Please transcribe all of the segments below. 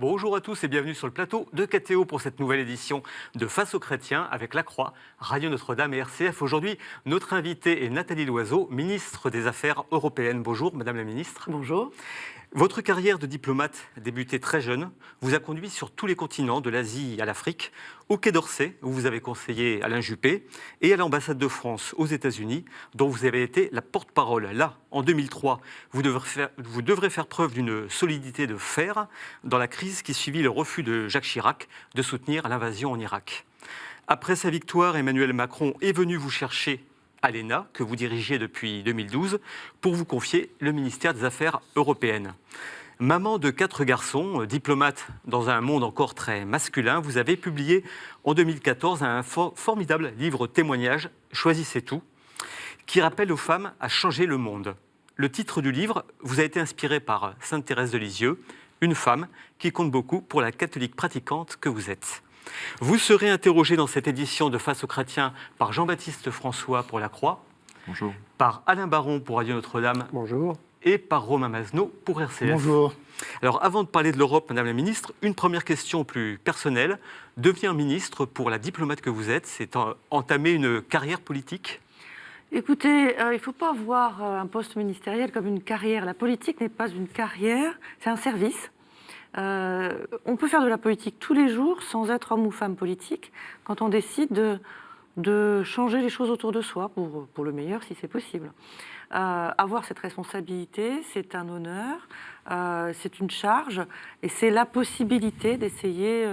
Bonjour à tous et bienvenue sur le plateau de KTO pour cette nouvelle édition de Face aux chrétiens avec La Croix, Radio Notre-Dame et RCF. Aujourd'hui, notre invitée est Nathalie Loiseau, ministre des Affaires européennes. Bonjour Madame la ministre. Bonjour. Votre carrière de diplomate, débutée très jeune, vous a conduit sur tous les continents, de l'Asie à l'Afrique, au Quai d'Orsay, où vous avez conseillé Alain Juppé, et à l'ambassade de France aux États-Unis, dont vous avez été la porte-parole. Là, en 2003, vous devrez faire preuve d'une solidité de fer dans la crise qui suivit le refus de Jacques Chirac de soutenir l'invasion en Irak. Après sa victoire, Emmanuel Macron est venu vous chercher à l'ENA, que vous dirigiez depuis 2012, pour vous confier le ministère des Affaires européennes. Maman de 4 garçons, diplomate dans un monde encore très masculin, vous avez publié en 2014 un formidable livre témoignage, Choisissez tout, qui rappelle aux femmes à changer le monde. Le titre du livre vous a été inspiré par Sainte Thérèse de Lisieux, une femme qui compte beaucoup pour la catholique pratiquante que vous êtes. Vous serez interrogé dans cette édition de Face aux chrétiens par Jean-Baptiste François pour La Croix, bonjour, par Alain Baron pour Radio Notre-Dame, bonjour, et par Romain Mazneau pour RCF. Bonjour. Alors avant de parler de l'Europe, Madame la Ministre, une première question plus personnelle. Devenir ministre pour la diplomate que vous êtes, c'est entamer une carrière politique ? Écoutez, il ne faut pas voir un poste ministériel comme une carrière. La politique n'est pas une carrière, c'est un service. On peut faire de la politique tous les jours sans être homme ou femme politique quand on décide de changer les choses autour de soi pour le meilleur si c'est possible. Avoir cette responsabilité, c'est un honneur, c'est une charge et c'est la possibilité d'essayer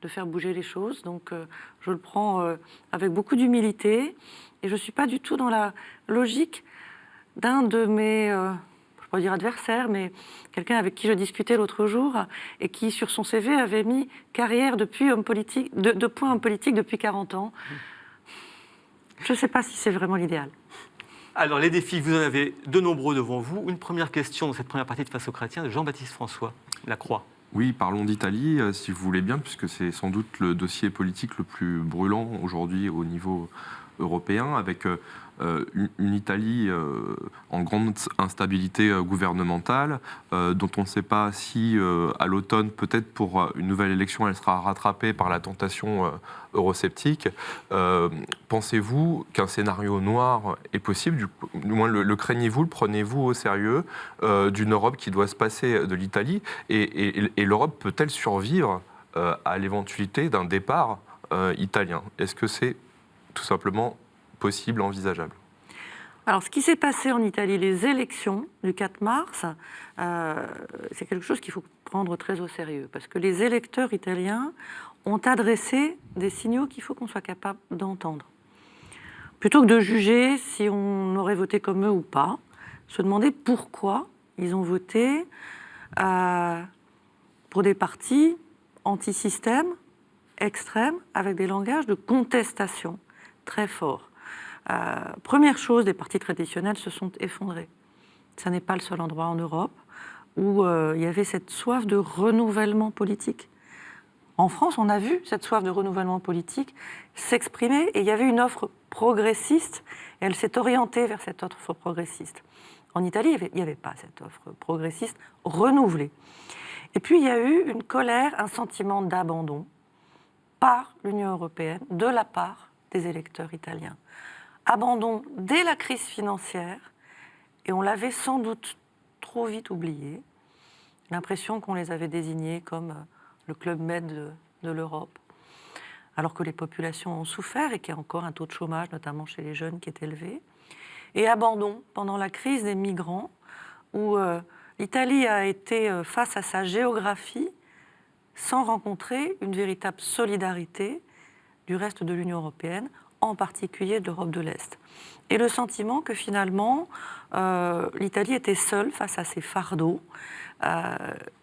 de faire bouger les choses. Donc je le prends avec beaucoup d'humilité et je ne suis pas du tout dans la logique d'un de mes... je ne peux pas dire adversaire, mais quelqu'un avec qui je discutais l'autre jour et qui, sur son CV, avait mis carrière depuis homme politique, de point homme politique depuis 40 ans. Je ne sais pas si c'est vraiment l'idéal. Alors, les défis, vous en avez de nombreux devant vous. Une première question dans cette première partie de Face aux chrétiens de Jean-Baptiste François, La Croix. Oui, parlons d'Italie, si vous voulez bien, puisque c'est sans doute le dossier politique le plus brûlant aujourd'hui au niveau européen, avec une Italie en grande instabilité gouvernementale, dont on ne sait pas si à l'automne, peut-être pour une nouvelle élection, elle sera rattrapée par la tentation eurosceptique. Pensez-vous qu'un scénario noir est possible ? Du moins, le craignez-vous, le prenez-vous au sérieux d'une Europe qui doit se passer de l'Italie ? Et l'Europe peut-elle survivre à l'éventualité d'un départ italien ? Est-ce que c'est tout simplement possible, envisageable ? Alors, ce qui s'est passé en Italie, les élections du 4 mars, c'est quelque chose qu'il faut prendre très au sérieux, parce que les électeurs italiens ont adressé des signaux qu'il faut qu'on soit capable d'entendre. Plutôt que de juger si on aurait voté comme eux ou pas, se demander pourquoi ils ont voté pour des partis anti-système, extrêmes, avec des langages de contestation très forts. Première chose, les partis traditionnels se sont effondrés. Ce n'est pas le seul endroit en Europe où il y avait cette soif de renouvellement politique. En France, on a vu cette soif de renouvellement politique s'exprimer et il y avait une offre progressiste et elle s'est orientée vers cette offre progressiste. En Italie, il n'y avait pas cette offre progressiste renouvelée. Et puis, il y a eu une colère, un sentiment d'abandon par l'Union européenne, de la part des électeurs italiens. Abandon dès la crise financière, et on l'avait sans doute trop vite oublié, l'impression qu'on les avait désignés comme le Club Med de l'Europe, alors que les populations ont souffert et qu'il y a encore un taux de chômage, notamment chez les jeunes, qui est élevé. Et abandon pendant la crise des migrants, où l'Italie a été face à sa géographie sans rencontrer une véritable solidarité du reste de l'Union européenne, en particulier de l'Europe de l'Est. Et le sentiment que finalement, l'Italie était seule face à ces fardeaux.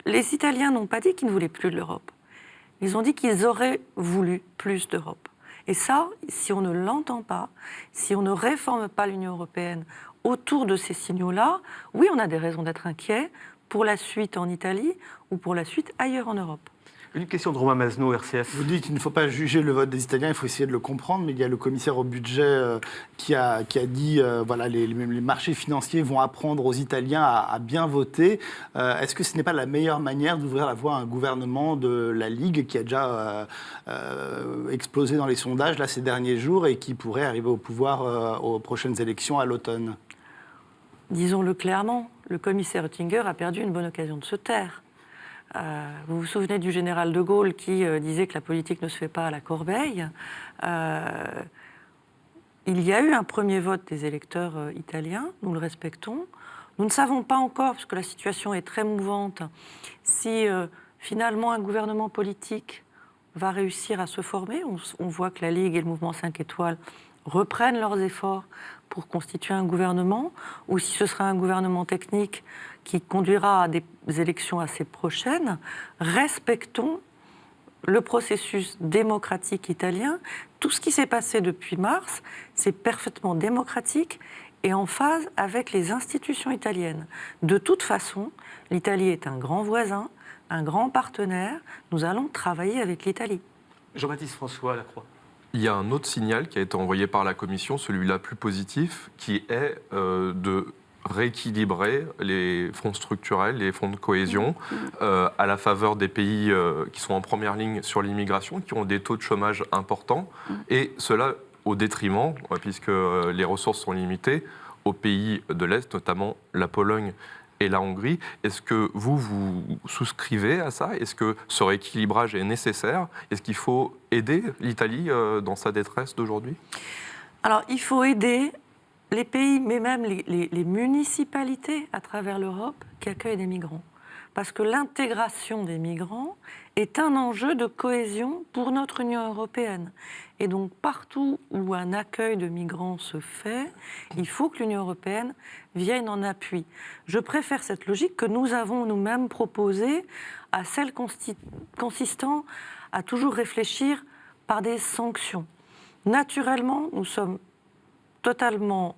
Les Italiens n'ont pas dit qu'ils ne voulaient plus de l'Europe. Ils ont dit qu'ils auraient voulu plus d'Europe. Et ça, si on ne l'entend pas, si on ne réforme pas l'Union européenne autour de ces signaux-là, oui, on a des raisons d'être inquiets pour la suite en Italie ou pour la suite ailleurs en Europe. Une question de Romain Mazneau, RCF. Vous dites qu'il ne faut pas juger le vote des Italiens, il faut essayer de le comprendre, mais il y a le commissaire au budget qui a dit voilà, les marchés financiers vont apprendre aux Italiens à bien voter. Est-ce que ce n'est pas la meilleure manière d'ouvrir la voie à un gouvernement de la Ligue qui a déjà explosé dans les sondages là, ces derniers jours et qui pourrait arriver au pouvoir aux prochaines élections à l'automne? Disons-le clairement, le commissaire Oettinger a perdu une bonne occasion de se taire. Vous vous souvenez du général de Gaulle qui disait que la politique ne se fait pas à la corbeille. Il y a eu un premier vote des électeurs italiens, nous le respectons. Nous ne savons pas encore, parce que la situation est très mouvante, si finalement un gouvernement politique va réussir à se former. On voit que la Ligue et le mouvement 5 étoiles reprennent leurs efforts pour constituer un gouvernement, ou si ce sera un gouvernement technique qui conduira à des élections assez prochaines. Respectons le processus démocratique italien. Tout ce qui s'est passé depuis mars, c'est parfaitement démocratique et en phase avec les institutions italiennes. De toute façon, l'Italie est un grand voisin, un grand partenaire. Nous allons travailler avec l'Italie. Jean-Baptiste François Lacroix. Il y a un autre signal qui a été envoyé par la Commission, celui-là plus positif, qui est de rééquilibrer les fonds structurels, les fonds de cohésion, à la faveur des pays qui sont en première ligne sur l'immigration, qui ont des taux de chômage importants, et cela au détriment, puisque les ressources sont limitées, aux pays de l'Est, notamment la Pologne et la Hongrie. Est-ce que vous souscrivez à ça? Est-ce que ce rééquilibrage est nécessaire? Est-ce qu'il faut aider l'Italie dans sa détresse d'aujourd'hui? Alors, il faut aider les pays, mais même les municipalités à travers l'Europe qui accueillent des migrants. Parce que l'intégration des migrants est un enjeu de cohésion pour notre Union européenne. Et donc, partout où un accueil de migrants se fait, il faut que l'Union européenne vienne en appui. Je préfère cette logique que nous avons nous-mêmes proposée à celle consistant à toujours réfléchir par des sanctions. Naturellement, nous sommes totalement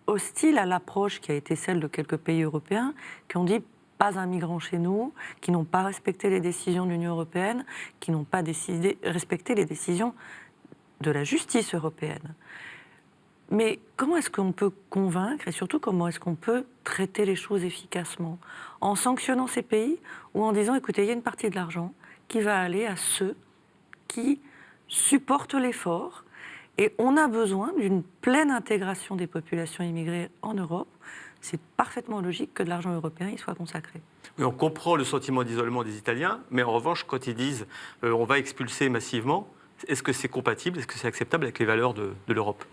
hostiles à l'approche qui a été celle de quelques pays européens qui ont dit pas un migrant chez nous, qui n'ont pas respecté les décisions de l'Union européenne, qui n'ont pas respecté les décisions de la justice européenne. Mais comment est-ce qu'on peut convaincre et surtout comment est-ce qu'on peut traiter les choses efficacement? En sanctionnant ces pays ou en disant écoutez, il y a une partie de l'argent qui va aller à ceux qui supportent l'effort et on a besoin d'une pleine intégration des populations immigrées en Europe. C'est parfaitement logique que de l'argent européen y soit consacré. Oui, on comprend le sentiment d'isolement des Italiens, mais en revanche, quand ils disent on va expulser massivement, est-ce que c'est compatible, est-ce que c'est acceptable avec les valeurs de l'Europe?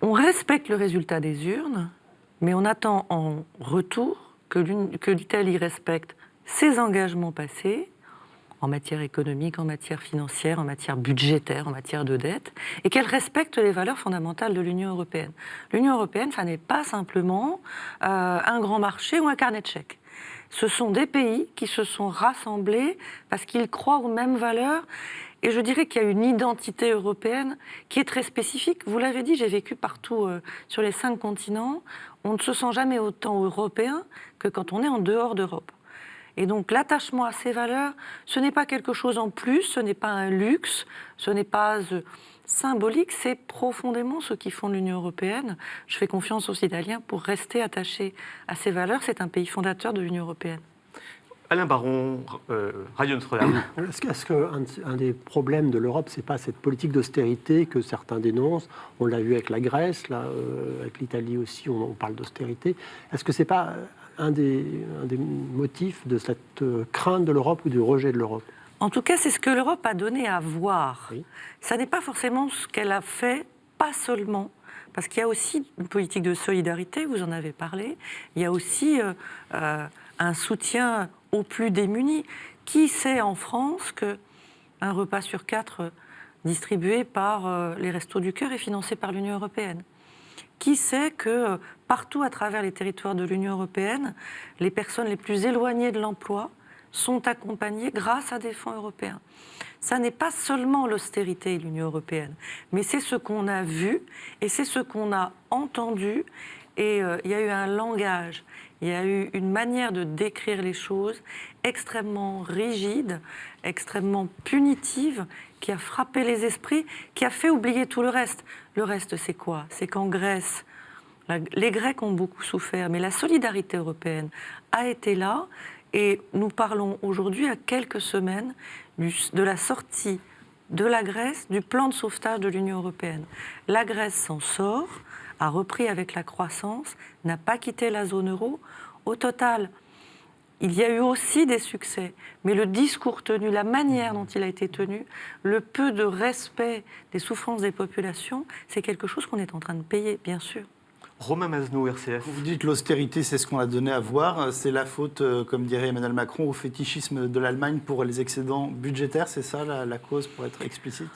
On respecte le résultat des urnes, mais on attend en retour que l'Italie respecte ses engagements passés en matière économique, en matière financière, en matière budgétaire, en matière de dette, et qu'elle respecte les valeurs fondamentales de l'Union européenne. L'Union européenne, ça n'est pas simplement un grand marché ou un carnet de chèques. Ce sont des pays qui se sont rassemblés parce qu'ils croient aux mêmes valeurs. Et je dirais qu'il y a une identité européenne qui est très spécifique. Vous l'avez dit, j'ai vécu partout sur les 5 continents. On ne se sent jamais autant européen que quand on est en dehors d'Europe. Et donc l'attachement à ces valeurs, ce n'est pas quelque chose en plus, ce n'est pas un luxe, ce n'est pas symbolique, c'est profondément ce qui fonde l'Union européenne. Je fais confiance aux Italiens pour rester attachés à ces valeurs. C'est un pays fondateur de l'Union européenne. Alain Baron, Radio Notre-Dame. Est-ce qu'un des problèmes de l'Europe, ce n'est pas cette politique d'austérité que certains dénoncent? On l'a vu avec la Grèce, là, avec l'Italie aussi, on parle d'austérité. Est-ce que ce n'est pas un des motifs de cette crainte de l'Europe ou du rejet de l'Europe? En tout cas, c'est ce que l'Europe a donné à voir. Oui. Ça n'est pas forcément ce qu'elle a fait, pas seulement. Parce qu'il y a aussi une politique de solidarité, vous en avez parlé. Il y a aussi un soutien aux plus démunis. Qui sait en France qu'un repas sur 4 distribué par les Restos du Cœur est financé par l'Union européenne? Qui sait que partout à travers les territoires de l'Union européenne, les personnes les plus éloignées de l'emploi sont accompagnées grâce à des fonds européens? Ça n'est pas seulement l'austérité de l'Union européenne, mais c'est ce qu'on a vu et c'est ce qu'on a entendu Et il y a eu un langage, il y a eu une manière de décrire les choses extrêmement rigide, extrêmement punitive, qui a frappé les esprits, qui a fait oublier tout le reste. Le reste, c'est quoi? C'est qu'en Grèce, les Grecs ont beaucoup souffert, mais la solidarité européenne a été là, et nous parlons aujourd'hui à quelques semaines de la sortie de la Grèce du plan de sauvetage de l'Union européenne. La Grèce s'en sort, a repris avec la croissance, n'a pas quitté la zone euro. Au total, il y a eu aussi des succès, mais le discours tenu, la manière dont il a été tenu, le peu de respect des souffrances des populations, c'est quelque chose qu'on est en train de payer, bien sûr. Romain Masneau, RCF. Vous dites que l'austérité, c'est ce qu'on a donné à voir. C'est la faute, comme dirait Emmanuel Macron, au fétichisme de l'Allemagne pour les excédents budgétaires. C'est ça la cause, pour être explicite?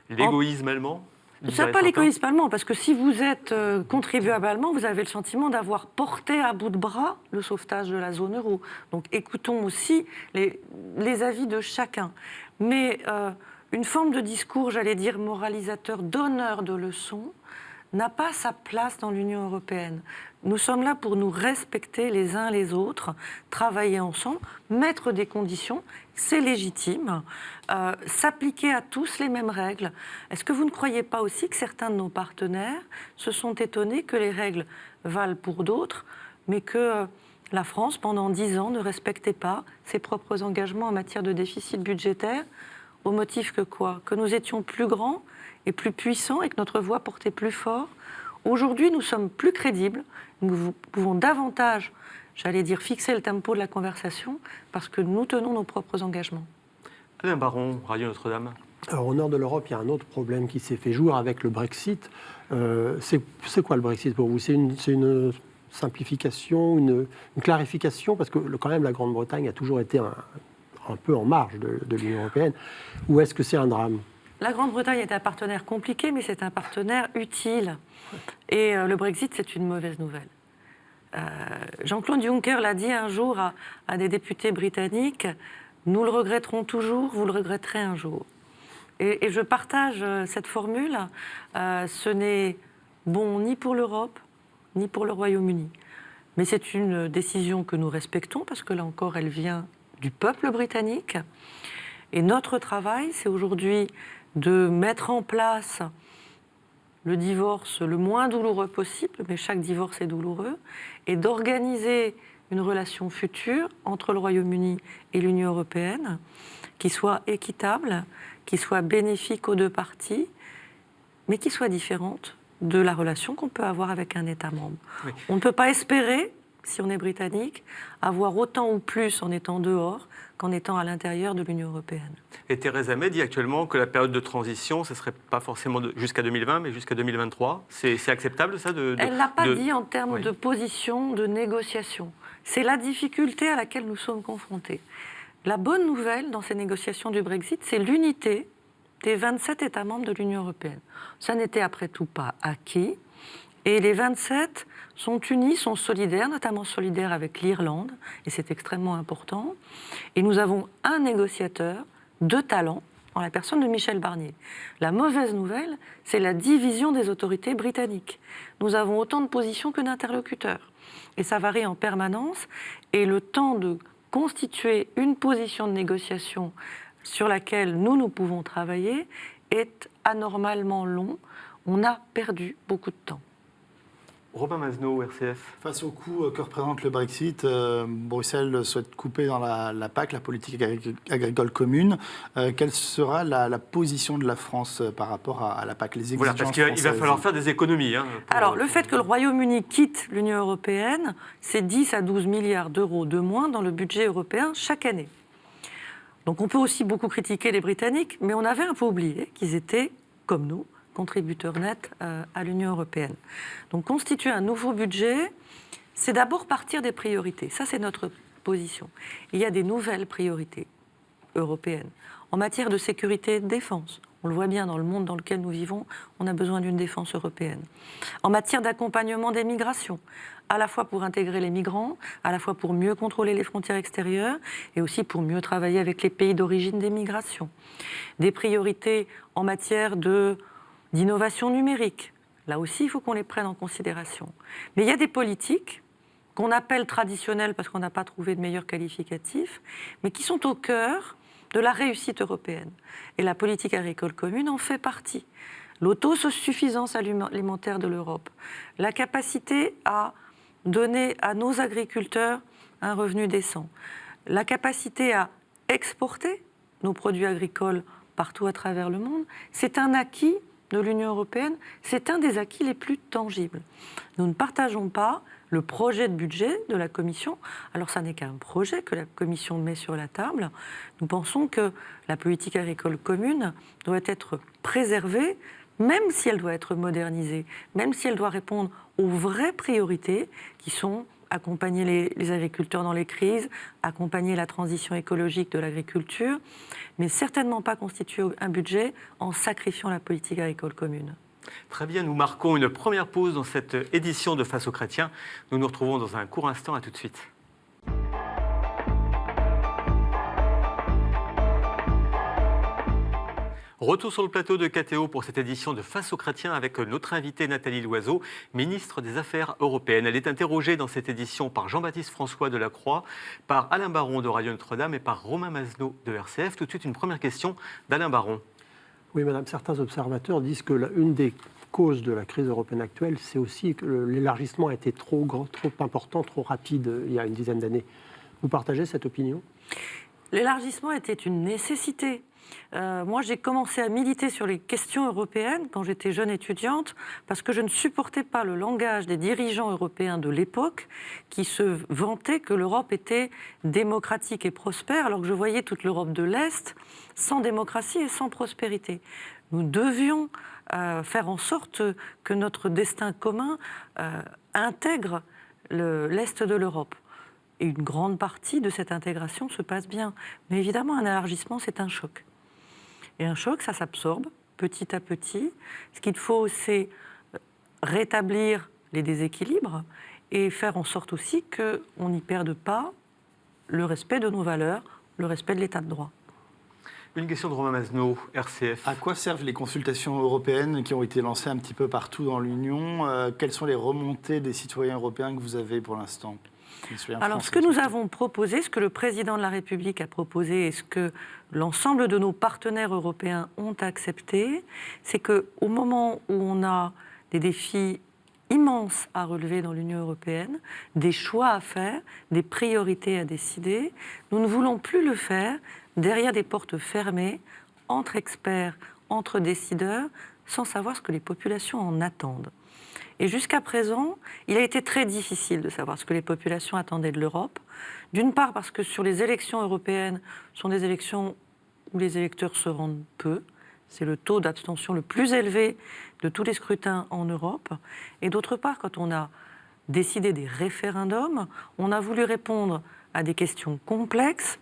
L'égoïsme allemand? Ce n'est pas l'égoïsme allemand, parce que si vous êtes contribuable allemand, vous avez le sentiment d'avoir porté à bout de bras le sauvetage de la zone euro. Donc écoutons aussi les avis de chacun. Mais une forme de discours, j'allais dire, moralisateur, donneur de leçons, n'a pas sa place dans l'Union européenne. Nous sommes là pour nous respecter les uns les autres, travailler ensemble, mettre des conditions, c'est légitime, s'appliquer à tous les mêmes règles. Est-ce que vous ne croyez pas aussi que certains de nos partenaires se sont étonnés que les règles valent pour d'autres, mais que la France, pendant 10 ans, ne respectait pas ses propres engagements en matière de déficit budgétaire, au motif que quoi? Que nous étions plus grands et plus puissants et que notre voix portait plus fort. Aujourd'hui, nous sommes plus crédibles, nous pouvons davantage, j'allais dire, fixer le tempo de la conversation parce que nous tenons nos propres engagements. Alain Baron, Radio Notre-Dame. Alors, au nord de l'Europe, il y a un autre problème qui s'est fait jour avec le Brexit. C'est quoi le Brexit pour vous? C'est une simplification, une clarification? Parce que quand même, la Grande-Bretagne a toujours été un peu en marge de l'Union européenne. Ou est-ce que c'est un drame? La Grande-Bretagne est un partenaire compliqué, mais c'est un partenaire utile. Et le Brexit, c'est une mauvaise nouvelle. Jean-Claude Juncker l'a dit un jour à des députés britanniques, « Nous le regretterons toujours, vous le regretterez un jour ». Et je partage cette formule. Ce n'est bon ni pour l'Europe, ni pour le Royaume-Uni. Mais c'est une décision que nous respectons, parce que là encore, elle vient du peuple britannique. Et notre travail, c'est aujourd'hui de mettre en place le divorce le moins douloureux possible, mais chaque divorce est douloureux, et d'organiser une relation future entre le Royaume-Uni et l'Union européenne qui soit équitable, qui soit bénéfique aux deux parties, mais qui soit différente de la relation qu'on peut avoir avec un État membre. Oui. On ne peut pas espérer, si on est britannique, avoir autant ou plus en étant dehors qu'en étant à l'intérieur de l'Union européenne. Et Theresa May dit actuellement que la période de transition, ce ne serait pas forcément jusqu'à 2020, mais jusqu'à 2023. C'est acceptable, ça Elle ne l'a pas dit en termes de position, de négociation. C'est la difficulté à laquelle nous sommes confrontés. La bonne nouvelle dans ces négociations du Brexit, c'est l'unité des 27 États membres de l'Union européenne. Ça n'était après tout pas acquis. Et les 27 sont unis, sont solidaires, notamment solidaires avec l'Irlande, et c'est extrêmement important. Et nous avons un négociateur de talent, en la personne de Michel Barnier. La mauvaise nouvelle, c'est la division des autorités britanniques. Nous avons autant de positions que d'interlocuteurs. Et ça varie en permanence. Et le temps de constituer une position de négociation sur laquelle nous pouvons travailler est anormalement long. On a perdu beaucoup de temps. Romain Masneau, RCF. Face au coût que représente le Brexit, Bruxelles souhaite couper dans la PAC, la politique agricole commune. Quelle sera la position de la France par rapport à la PAC, les exigences parce qu'il va falloir faire des économies. Alors, le fait que le Royaume-Uni quitte l'Union européenne, c'est 10 à 12 milliards d'euros de moins dans le budget européen chaque année. Donc on peut aussi beaucoup critiquer les Britanniques, mais on avait un peu oublié qu'ils étaient, comme nous, contributeurs nets à l'Union européenne. Donc constituer un nouveau budget, c'est d'abord partir des priorités. Ça, c'est notre position. Il y a des nouvelles priorités européennes. En matière de sécurité et de défense, on le voit bien dans le monde dans lequel nous vivons, on a besoin d'une défense européenne. En matière d'accompagnement des migrations, à la fois pour intégrer les migrants, à la fois pour mieux contrôler les frontières extérieures et aussi pour mieux travailler avec les pays d'origine des migrations. Des priorités en matière d'innovation numérique, Là aussi, il faut qu'on les prenne en considération. Mais il y a des politiques qu'on appelle traditionnelles parce qu'on n'a pas trouvé de meilleur qualificatif, mais qui sont au cœur de la réussite européenne. Et la politique agricole commune en fait partie. L'autosuffisance alimentaire de l'Europe, la capacité à donner à nos agriculteurs un revenu décent, la capacité à exporter nos produits agricoles partout à travers le monde, c'est un acquis de l'Union européenne, c'est un des acquis les plus tangibles. Nous ne partageons pas le projet de budget de la Commission. Alors ça n'est qu'un projet que la Commission met sur la table. Nous pensons que la politique agricole commune doit être préservée, même si elle doit être modernisée, même si elle doit répondre aux vraies priorités qui sont accompagner les agriculteurs dans les crises, accompagner la transition écologique de l'agriculture, mais certainement pas constituer un budget en sacrifiant la politique agricole commune. Très bien, nous marquons une première pause dans cette édition de Face aux chrétiens. Nous nous retrouvons dans un court instant, à tout de suite. Retour sur le plateau de KTO pour cette édition de Face aux chrétiens avec notre invitée Nathalie Loiseau, ministre des Affaires européennes. Elle est interrogée dans cette édition par Jean-Baptiste François de la Croix, par Alain Baron de Radio Notre-Dame et par Romain Mazenot de RCF. Tout de suite, une première question d'Alain Baron. Oui, madame, certains observateurs disent que une des causes de la crise européenne actuelle, c'est aussi que l'élargissement a été trop grand, trop important, trop rapide il y a une dizaine d'années. Vous partagez cette opinion ? L'élargissement était une nécessité. Moi, j'ai commencé à militer sur les questions européennes quand j'étais jeune étudiante, parce que je ne supportais pas le langage des dirigeants européens de l'époque qui se vantaient que l'Europe était démocratique et prospère, alors que je voyais toute l'Europe de l'Est sans démocratie et sans prospérité. Nous devions faire en sorte que notre destin commun intègre l'Est de l'Europe. Et une grande partie de cette intégration se passe bien. Mais évidemment, un élargissement, c'est un choc. Et un choc, ça s'absorbe petit à petit. Ce qu'il faut, c'est rétablir les déséquilibres et faire en sorte aussi qu'on n'y perde pas le respect de nos valeurs, le respect de l'état de droit. Une question de Romain Mazenot, RCF. À quoi servent les consultations européennes qui ont été lancées un petit peu partout dans l'Union ? Quelles sont les remontées des citoyens européens que vous avez pour l'instant ? Alors, ce que nous avons proposé, ce que le président de la République a proposé et ce que l'ensemble de nos partenaires européens ont accepté, c'est qu'au moment où on a des défis immenses à relever dans l'Union européenne, des choix à faire, des priorités à décider, nous ne voulons plus le faire derrière des portes fermées, entre experts, entre décideurs, sans savoir ce que les populations en attendent. Et jusqu'à présent, il a été très difficile de savoir ce que les populations attendaient de l'Europe. D'une part parce que sur les élections européennes, ce sont des élections où les électeurs se rendent peu. C'est le taux d'abstention le plus élevé de tous les scrutins en Europe. Et d'autre part, quand on a décidé des référendums, on a voulu répondre à des questions complexes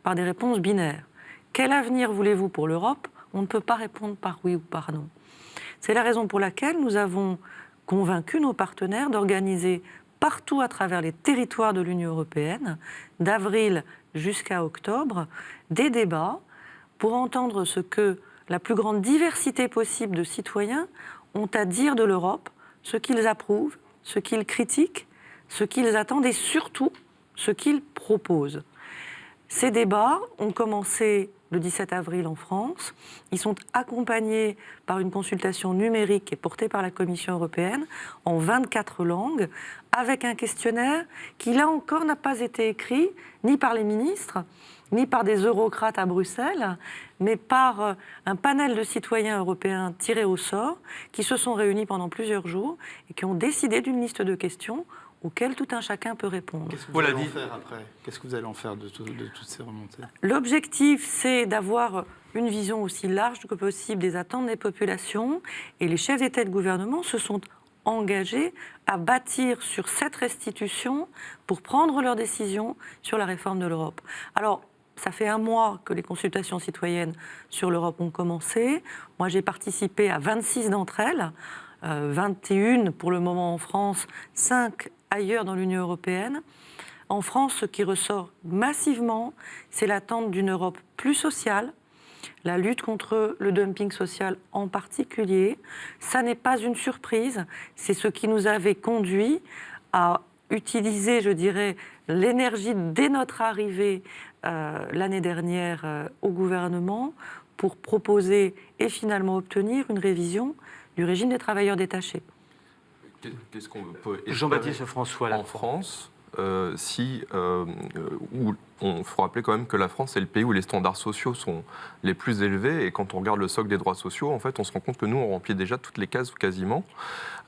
par des réponses binaires. Quel avenir voulez-vous pour l'Europe ? On ne peut pas répondre par oui ou par non. C'est la raison pour laquelle nous avons convaincu nos partenaires d'organiser partout à travers les territoires de l'Union européenne, d'avril jusqu'à octobre, des débats pour entendre ce que la plus grande diversité possible de citoyens ont à dire de l'Europe, ce qu'ils approuvent, ce qu'ils critiquent, ce qu'ils attendent et surtout ce qu'ils proposent. Ces débats ont commencé le 17 avril en France. Ils sont accompagnés par une consultation numérique qui est portée par la Commission européenne en 24 langues, avec un questionnaire qui, là encore, n'a pas été écrit ni par les ministres, ni par des eurocrates à Bruxelles, mais par un panel de citoyens européens tirés au sort qui se sont réunis pendant plusieurs jours et qui ont décidé d'une liste de questions auxquelles tout un chacun peut répondre. Qu'est-ce que vous allez en faire après ? Qu'est-ce que vous allez en faire de toutes ces remontées ? L'objectif, c'est d'avoir une vision aussi large que possible des attentes des populations. Et les chefs d'État et de gouvernement se sont engagés à bâtir sur cette restitution pour prendre leurs décisions sur la réforme de l'Europe. Alors, ça fait un mois que les consultations citoyennes sur l'Europe ont commencé. Moi, j'ai participé à 26 d'entre elles, 21 pour le moment en France, 5 ailleurs dans l'Union européenne. En France, ce qui ressort massivement, c'est l'attente d'une Europe plus sociale, la lutte contre le dumping social en particulier. Ça n'est pas une surprise, c'est ce qui nous avait conduit à utiliser, je dirais, l'énergie dès notre arrivée l'année dernière au gouvernement pour proposer et finalement obtenir une révision du régime des travailleurs détachés. Qu'est-ce qu'on peut espérer Jean-Baptiste François, là. en France où il faut rappeler quand même que la France est le pays où les standards sociaux sont les plus élevés, et quand on regarde le socle des droits sociaux, en fait, on se rend compte que nous, on remplit déjà toutes les cases ou quasiment.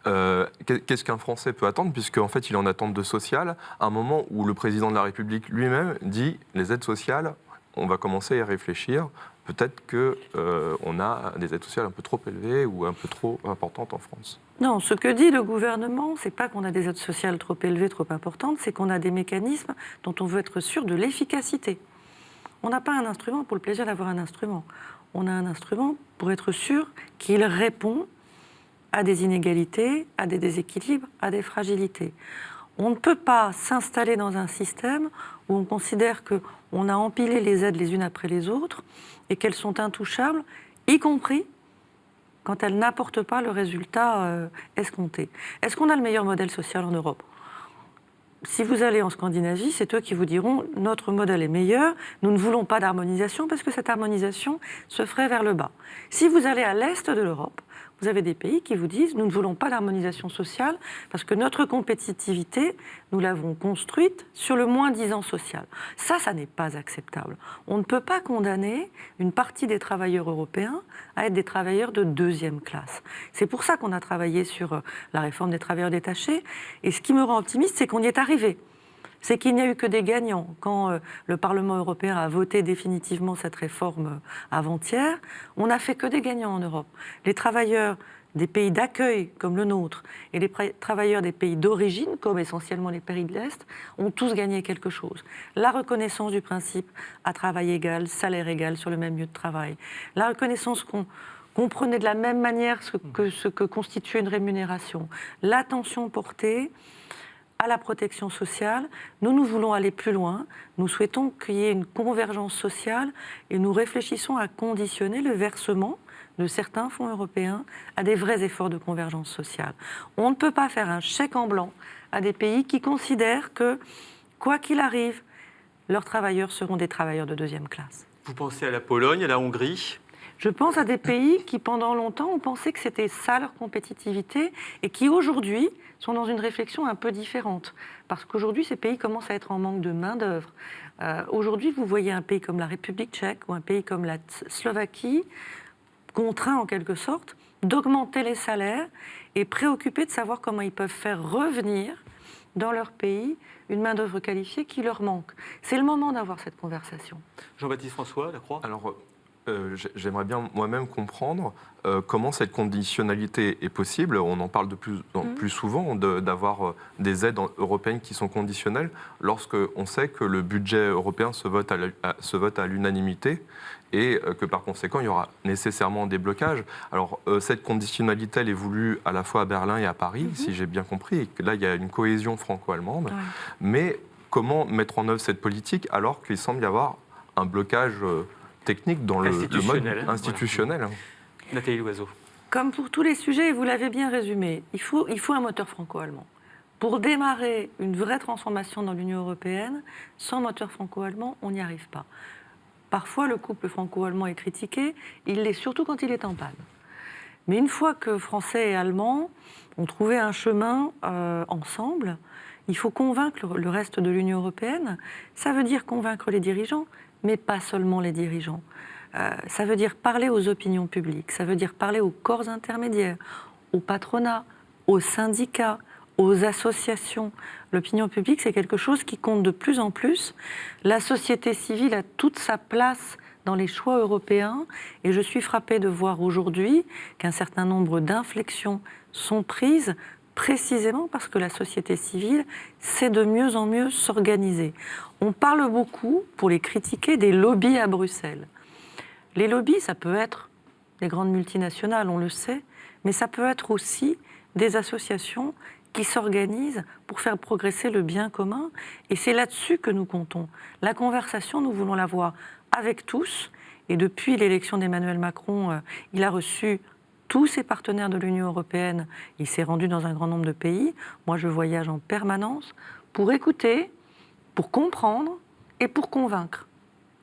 Qu'est-ce qu'un Français peut attendre, puisqu'en fait, il est en attente de social, à un moment où le président de la République lui-même dit les aides sociales, on va commencer à y réfléchir. Peut-être qu'on a des aides sociales un peu trop élevées ou un peu trop importantes en France. Non, ce que dit le gouvernement, c'est pas qu'on a des aides sociales trop élevées, trop importantes, c'est qu'on a des mécanismes dont on veut être sûr de l'efficacité. On n'a pas un instrument pour le plaisir d'avoir un instrument. On a un instrument pour être sûr qu'il répond à des inégalités, à des déséquilibres, à des fragilités. On ne peut pas s'installer dans un système où on considère qu'on a empilé les aides les unes après les autres et qu'elles sont intouchables, y compris quand elles n'apportent pas le résultat escompté. Est-ce qu'on a le meilleur modèle social en Europe ? Si vous allez en Scandinavie, c'est eux qui vous diront « notre modèle est meilleur, nous ne voulons pas d'harmonisation parce que cette harmonisation se ferait vers le bas ». Si vous allez à l'est de l'Europe, vous avez des pays qui vous disent « nous ne voulons pas d'harmonisation sociale parce que notre compétitivité, nous l'avons construite sur le moins-disant social ». Ça n'est pas acceptable. On ne peut pas condamner une partie des travailleurs européens à être des travailleurs de deuxième classe. C'est pour ça qu'on a travaillé sur la réforme des travailleurs détachés. Et ce qui me rend optimiste, c'est qu'on y est arrivé. C'est qu'il n'y a eu que des gagnants. Quand le Parlement européen a voté définitivement cette réforme avant-hier, on n'a fait que des gagnants en Europe. Les travailleurs des pays d'accueil comme le nôtre et les travailleurs des pays d'origine, comme essentiellement les pays de l'Est, ont tous gagné quelque chose. La reconnaissance du principe à travail égal, salaire égal sur le même lieu de travail. La reconnaissance qu'on comprenait de la même manière ce que constitue une rémunération. L'attention portée à la protection sociale. Nous voulons aller plus loin. Nous souhaitons qu'il y ait une convergence sociale et nous réfléchissons à conditionner le versement de certains fonds européens à des vrais efforts de convergence sociale. On ne peut pas faire un chèque en blanc à des pays qui considèrent que, quoi qu'il arrive, leurs travailleurs seront des travailleurs de deuxième classe. Vous pensez à la Pologne, à la Hongrie ? Je pense à des pays qui, pendant longtemps, ont pensé que c'était ça leur compétitivité et qui, aujourd'hui, sont dans une réflexion un peu différente. Parce qu'aujourd'hui, ces pays commencent à être en manque de main-d'œuvre. Aujourd'hui, vous voyez un pays comme la République tchèque ou un pays comme la Slovaquie contraints, en quelque sorte, d'augmenter les salaires et préoccupés de savoir comment ils peuvent faire revenir dans leur pays une main-d'œuvre qualifiée qui leur manque. C'est le moment d'avoir cette conversation. Jean-Baptiste François, Lacroix ? Alors, j'aimerais bien moi-même comprendre comment cette conditionnalité est possible. On en parle de plus en plus souvent, d'avoir des aides européennes qui sont conditionnelles, lorsqu'on sait que le budget européen se vote à l'unanimité et que par conséquent, il y aura nécessairement des blocages. Alors, cette conditionnalité, elle est voulue à la fois à Berlin et à Paris, si j'ai bien compris, et que là, il y a une cohésion franco-allemande. Ouais. Mais comment mettre en œuvre cette politique alors qu'il semble y avoir un blocage technique dans le mode institutionnel. Voilà. Nathalie Loiseau. Comme pour tous les sujets, vous l'avez bien résumé, il faut un moteur franco-allemand. Pour démarrer une vraie transformation dans l'Union européenne, sans moteur franco-allemand, on n'y arrive pas. Parfois, le couple franco-allemand est critiqué, il l'est surtout quand il est en panne. Mais une fois que Français et Allemands ont trouvé un chemin ensemble, il faut convaincre le reste de l'Union européenne. Ça veut dire convaincre les dirigeants, mais pas seulement les dirigeants. Ça veut dire parler aux opinions publiques, ça veut dire parler aux corps intermédiaires, au patronat, aux syndicats, aux associations. L'opinion publique, c'est quelque chose qui compte de plus en plus. La société civile a toute sa place dans les choix européens et je suis frappée de voir aujourd'hui qu'un certain nombre d'inflexions sont prises précisément parce que la société civile sait de mieux en mieux s'organiser. On parle beaucoup, pour les critiquer, des lobbies à Bruxelles. Les lobbies, ça peut être des grandes multinationales, on le sait, mais ça peut être aussi des associations qui s'organisent pour faire progresser le bien commun. Et c'est là-dessus que nous comptons. La conversation, nous voulons l'avoir avec tous Et depuis l'élection d'Emmanuel Macron, il a reçu tous ses partenaires de l'Union européenne. Il s'est rendu dans un grand nombre de pays. Moi, je voyage en permanence pour écouter, pour comprendre et pour convaincre.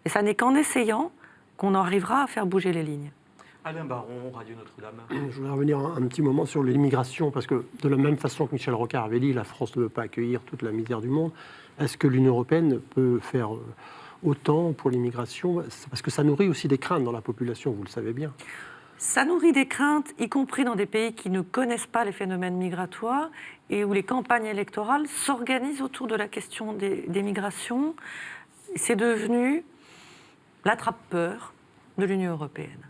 Et ça n'est qu'en essayant qu'on arrivera à faire bouger les lignes. Alain Baron, Radio Notre-Dame. Je voudrais revenir un petit moment sur l'immigration, parce que de la même façon que Michel Rocard avait dit, la France ne veut pas accueillir toute la misère du monde. Est-ce que l'Union européenne peut faire autant pour l'immigration? Parce que ça nourrit aussi des craintes dans la population, vous le savez bien. Ça nourrit des craintes, y compris dans des pays qui ne connaissent pas les phénomènes migratoires et où les campagnes électorales s'organisent autour de la question des migrations. C'est devenu l'attrape-peur de l'Union européenne.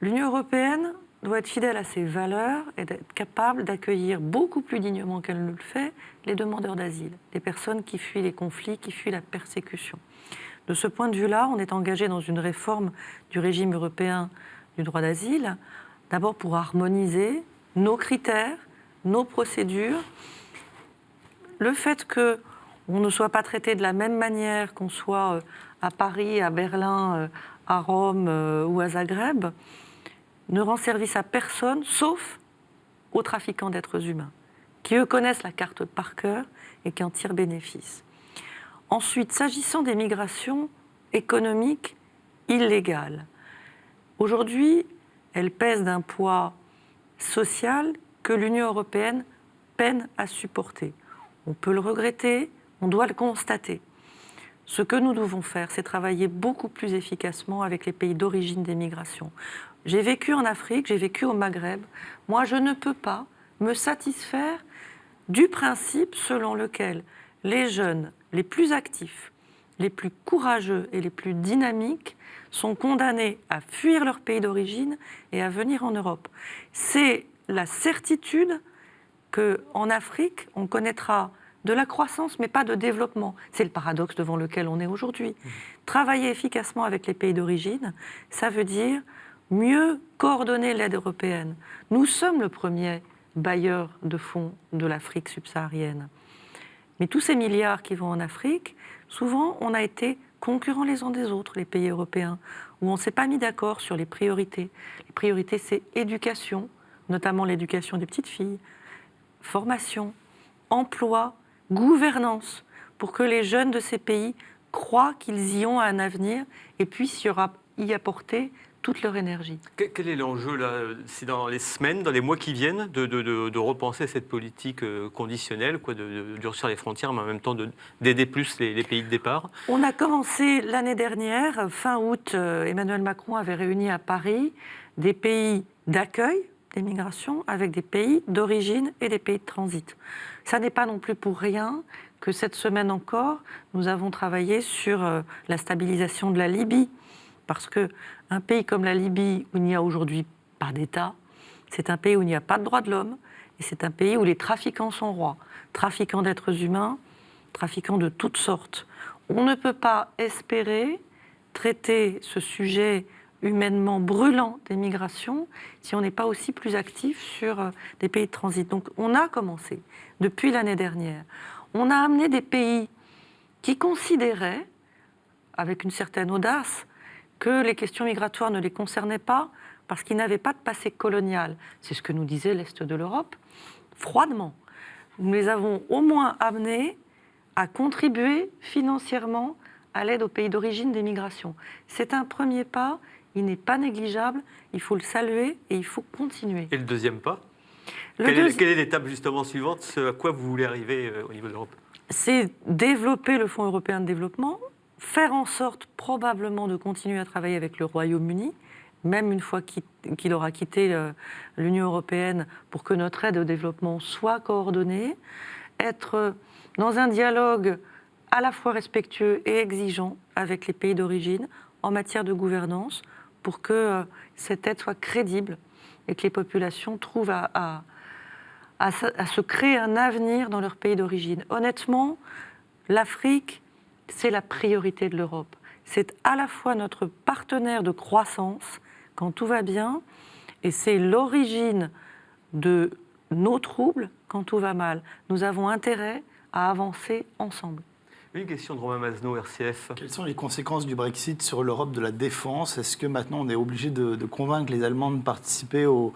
L'Union européenne doit être fidèle à ses valeurs et d'être capable d'accueillir beaucoup plus dignement qu'elle ne le fait les demandeurs d'asile, les personnes qui fuient les conflits, qui fuient la persécution. De ce point de vue-là, on est engagé dans une réforme du régime européen du droit d'asile, d'abord pour harmoniser nos critères, nos procédures. Le fait qu'on ne soit pas traité de la même manière qu'on soit à Paris, à Berlin, à Rome ou à Zagreb, ne rend service à personne, sauf aux trafiquants d'êtres humains, qui eux connaissent la carte par cœur et qui en tirent bénéfice. Ensuite, s'agissant des migrations économiques illégales, aujourd'hui, elles pèsent d'un poids social que l'Union européenne peine à supporter. On peut le regretter, on doit le constater. Ce que nous devons faire, c'est travailler beaucoup plus efficacement avec les pays d'origine des migrations. J'ai vécu en Afrique, j'ai vécu au Maghreb. Moi, je ne peux pas me satisfaire du principe selon lequel les jeunes les plus actifs, les plus courageux et les plus dynamiques sont condamnés à fuir leur pays d'origine et à venir en Europe. C'est la certitude qu'en Afrique, on connaîtra de la croissance, mais pas de développement. C'est le paradoxe devant lequel on est aujourd'hui. Travailler efficacement avec les pays d'origine, ça veut dire mieux coordonner l'aide européenne. Nous sommes le premier bailleur de fonds de l'Afrique subsaharienne. Mais tous ces milliards qui vont en Afrique, souvent, on a été concurrents les uns des autres, les pays européens, où on ne s'est pas mis d'accord sur les priorités. Les priorités, c'est éducation, notamment l'éducation des petites filles, formation, emploi, gouvernance, pour que les jeunes de ces pays croient qu'ils y ont un avenir et puissent y apporter toute leur énergie. Quel est l'enjeu là? C'est dans les semaines, dans les mois qui viennent, de repenser cette politique conditionnelle, de durcir les frontières, mais en même temps d'aider plus les pays de départ. On a commencé l'année dernière, fin août, Emmanuel Macron avait réuni à Paris des pays d'accueil des migrations avec des pays d'origine et des pays de transit. Ça n'est pas non plus pour rien que cette semaine encore, nous avons travaillé sur la stabilisation de la Libye. Parce qu'un pays comme la Libye, où il n'y a aujourd'hui pas d'État, c'est un pays où il n'y a pas de droits de l'homme, et c'est un pays où les trafiquants sont rois. Trafiquants d'êtres humains, trafiquants de toutes sortes. On ne peut pas espérer traiter ce sujet humainement brûlant des migrations si on n'est pas aussi plus actif sur des pays de transit. Donc on a commencé, depuis l'année dernière, on a amené des pays qui considéraient, avec une certaine audace, que les questions migratoires ne les concernaient pas parce qu'ils n'avaient pas de passé colonial. C'est ce que nous disait l'Est de l'Europe, froidement. Nous les avons au moins amenés à contribuer financièrement à l'aide aux pays d'origine des migrations. C'est un premier pas, il n'est pas négligeable, il faut le saluer et il faut continuer. Et le deuxième pas? Quelle est l'étape justement suivante, ce à quoi vous voulez arriver au niveau de l'Europe? C'est développer le Fonds européen de développement, faire en sorte probablement de continuer à travailler avec le Royaume-Uni, même une fois qu'il aura quitté l'Union européenne, pour que notre aide au développement soit coordonnée, être dans un dialogue à la fois respectueux et exigeant avec les pays d'origine en matière de gouvernance, pour que cette aide soit crédible et que les populations trouvent à se créer un avenir dans leur pays d'origine. Honnêtement, l'Afrique, c'est la priorité de l'Europe. C'est à la fois notre partenaire de croissance quand tout va bien, et c'est l'origine de nos troubles quand tout va mal. Nous avons intérêt à avancer ensemble. Une question de Romain Mazneau, RCF. Quelles sont les conséquences du Brexit sur l'Europe de la défense? Est-ce que maintenant on est obligé de convaincre les Allemands de participer au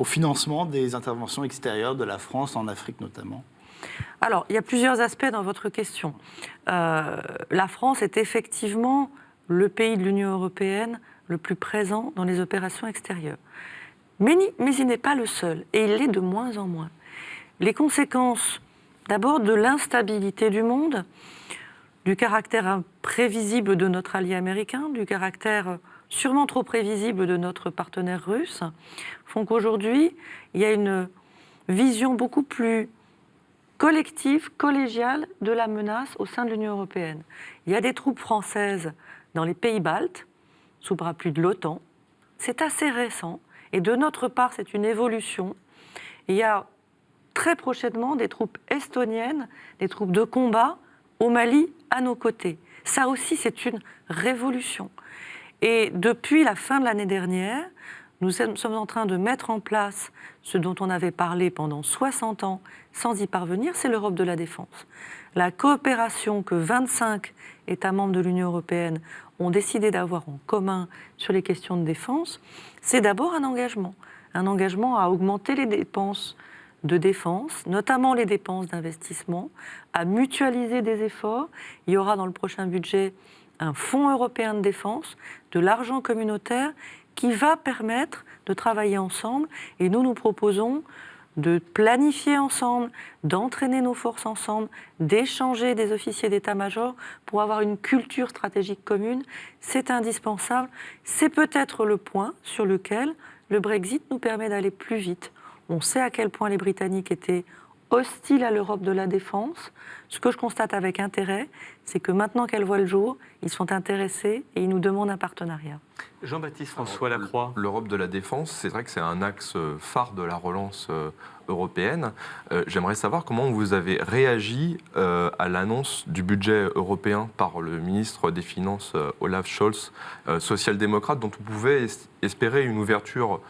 financement des interventions extérieures de la France en Afrique notamment? Alors, il y a plusieurs aspects dans votre question. La France est effectivement le pays de l'Union européenne le plus présent dans les opérations extérieures. Mais il n'est pas le seul, et il l'est de moins en moins. Les conséquences, d'abord, de l'instabilité du monde, du caractère imprévisible de notre allié américain, du caractère sûrement trop prévisible de notre partenaire russe, font qu'aujourd'hui, il y a une vision beaucoup plus collective, collégiale de la menace au sein de l'Union européenne. Il y a des troupes françaises dans les pays baltes, sous parapluie de l'OTAN. C'est assez récent, et de notre part, c'est une évolution. Il y a très prochainement des troupes estoniennes, des troupes de combat au Mali à nos côtés. Ça aussi, c'est une révolution. Et depuis la fin de l'année dernière, nous sommes en train de mettre en place ce dont on avait parlé pendant 60 ans sans y parvenir, c'est l'Europe de la défense. La coopération que 25 États membres de l'Union européenne ont décidé d'avoir en commun sur les questions de défense, c'est d'abord un engagement à augmenter les dépenses de défense, notamment les dépenses d'investissement, à mutualiser des efforts. Il y aura dans le prochain budget un fonds européen de défense, de l'argent communautaire qui va permettre de travailler ensemble. Et nous proposons de planifier ensemble, d'entraîner nos forces ensemble, d'échanger des officiers d'état-major pour avoir une culture stratégique commune. C'est indispensable. C'est peut-être le point sur lequel le Brexit nous permet d'aller plus vite. On sait à quel point les Britanniques étaient hostiles à l'Europe de la défense. Ce que je constate avec intérêt, c'est que maintenant qu'elle voit le jour, ils sont intéressés et ils nous demandent un partenariat. Jean-Baptiste François Lacroix. L'Europe de la défense, c'est vrai que c'est un axe phare de la relance européenne. J'aimerais savoir comment vous avez réagi à l'annonce du budget européen par le ministre des Finances Olaf Scholz, social-démocrate, dont on pouvait espérer une ouverture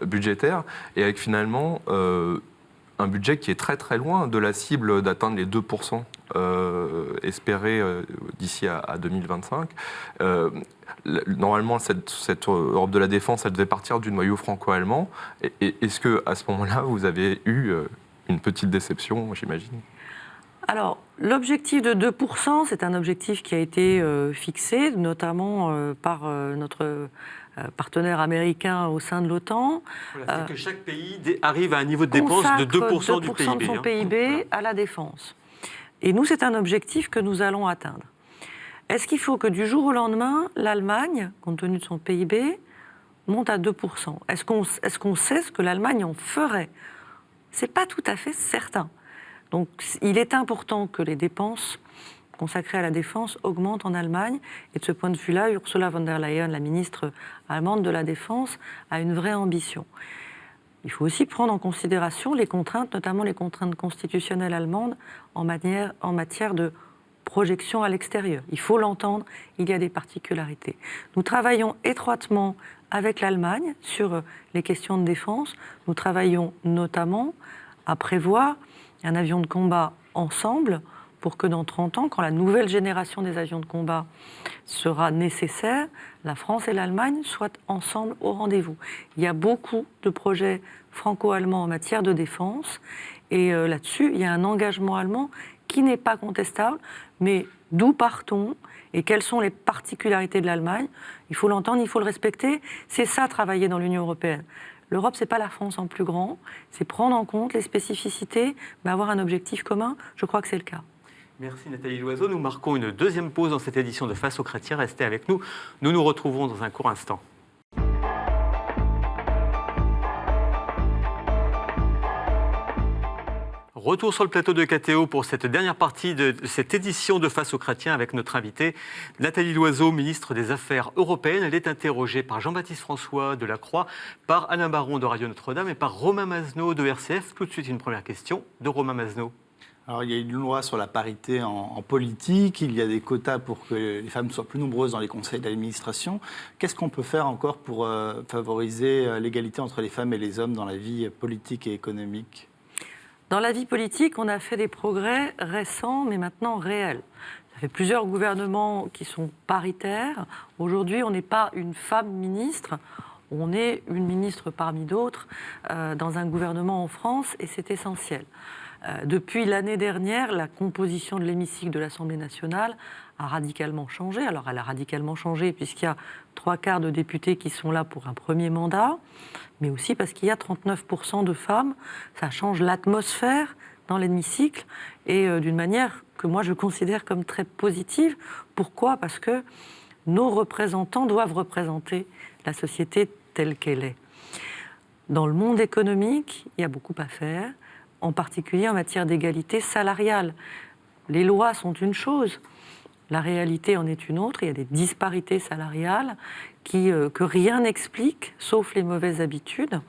budgétaire, et avec finalement un budget qui est très très loin de la cible d'atteindre les 2% espérés d'ici à 2025. Normalement, cette Europe de la défense, elle devait partir du noyau franco-allemand. Est-ce qu'à ce moment-là, vous avez eu une petite déception, j'imagine ? Alors, l'objectif de 2%, c'est un objectif qui a été fixé, notamment par notre partenaire américain au sein de l'OTAN. Voilà, c'est que chaque pays arrive à un niveau de dépense de 2% du PIB. De son PIB à la défense. Et nous, c'est un objectif que nous allons atteindre. Est-ce qu'il faut que du jour au lendemain, l'Allemagne, compte tenu de son PIB, monte à 2% ? Est-ce qu'on sait ce que l'Allemagne en ferait ? Ce n'est pas tout à fait certain. Donc, il est important que les dépenses consacrées à la défense augmentent en Allemagne. Et de ce point de vue-là, Ursula von der Leyen, la ministre allemande de la Défense, a une vraie ambition. Il faut aussi prendre en considération les contraintes, notamment les contraintes constitutionnelles allemandes en matière de projection à l'extérieur. Il faut l'entendre, il y a des particularités. Nous travaillons étroitement avec l'Allemagne sur les questions de défense. Nous travaillons notamment à prévoir un avion de combat ensemble pour que dans 30 ans, quand la nouvelle génération des avions de combat sera nécessaire, la France et l'Allemagne soient ensemble au rendez-vous. Il y a beaucoup de projets franco-allemands en matière de défense et là-dessus, il y a un engagement allemand qui n'est pas contestable, mais d'où partons et quelles sont les particularités de l'Allemagne, il faut l'entendre, il faut le respecter. C'est ça, travailler dans l'Union européenne. L'Europe, ce n'est pas la France en plus grand, c'est prendre en compte les spécificités, mais avoir un objectif commun, je crois que c'est le cas. Merci Nathalie Loiseau. Nous marquons une deuxième pause dans cette édition de Face aux chrétiens. Restez avec nous. Nous nous retrouvons dans un court instant. Retour sur le plateau de KTO pour cette dernière partie de cette édition de Face aux chrétiens avec notre invitée Nathalie Loiseau, ministre des Affaires européennes. Elle est interrogée par Jean-Baptiste François de Lacroix, par Alain Baron de Radio Notre-Dame et par Romain Mazneau de RCF. Tout de suite, une première question de Romain Mazneau. Alors, il y a une loi sur la parité en politique, il y a des quotas pour que les femmes soient plus nombreuses dans les conseils d'administration. Qu'est-ce qu'on peut faire encore pour favoriser l'égalité entre les femmes et les hommes dans la vie politique et économique ? Dans la vie politique, on a fait des progrès récents, mais maintenant réels. Ça fait plusieurs gouvernements qui sont paritaires. Aujourd'hui, on n'est pas une femme ministre, on est une ministre parmi d'autres dans un gouvernement en France, et c'est essentiel. Depuis l'année dernière, la composition de l'hémicycle de l'Assemblée nationale a radicalement changé. Alors, elle a radicalement changé puisqu'il y a 3/4 de députés qui sont là pour un premier mandat, mais aussi parce qu'il y a 39% de femmes. Ça change l'atmosphère dans l'hémicycle et d'une manière que moi je considère comme très positive. Pourquoi ? Parce que nos représentants doivent représenter la société telle qu'elle est. Dans le monde économique, il y a beaucoup à faire, en particulier en matière d'égalité salariale. Les lois sont une chose, la réalité en est une autre. Il y a des disparités salariales que rien n'explique, sauf les mauvaises habitudes.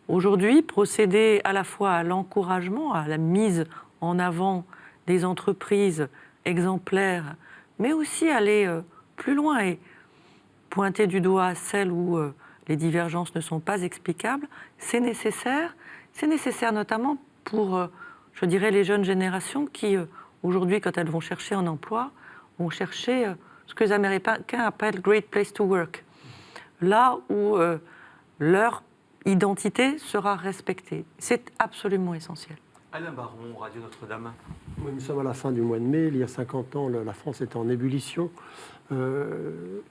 Aujourd'hui, procéder à la fois à l'encouragement, à la mise en avant des entreprises exemplaires, mais aussi aller plus loin et pointer du doigt celles où les divergences ne sont pas explicables, c'est nécessaire. C'est nécessaire notamment pour, je dirais, les jeunes générations qui, aujourd'hui, quand elles vont chercher un emploi, vont chercher ce que les Américains appellent « Great Place to Work », là où leur identité sera respectée. C'est absolument essentiel. Alain Baron, Radio Notre-Dame. Oui, nous sommes à la fin du mois de mai. Il y a 50 ans, la France était en ébullition. Que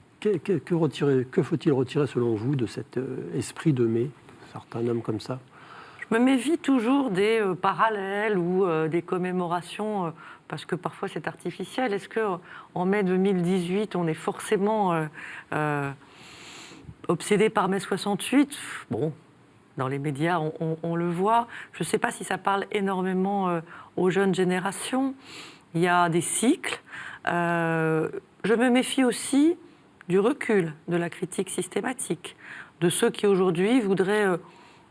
faut-il retirer, selon vous, de cet esprit de mai, certains nomment comme ça? Je me méfie toujours des parallèles ou des commémorations, parce que parfois c'est artificiel. Est-ce qu'en mai 2018, on est forcément obsédé par mai 68 ? Bon, dans les médias, on le voit. Je ne sais pas si ça parle énormément aux jeunes générations. Il y a des cycles. Je me méfie aussi du recul, de la critique systématique, de ceux qui aujourd'hui voudraient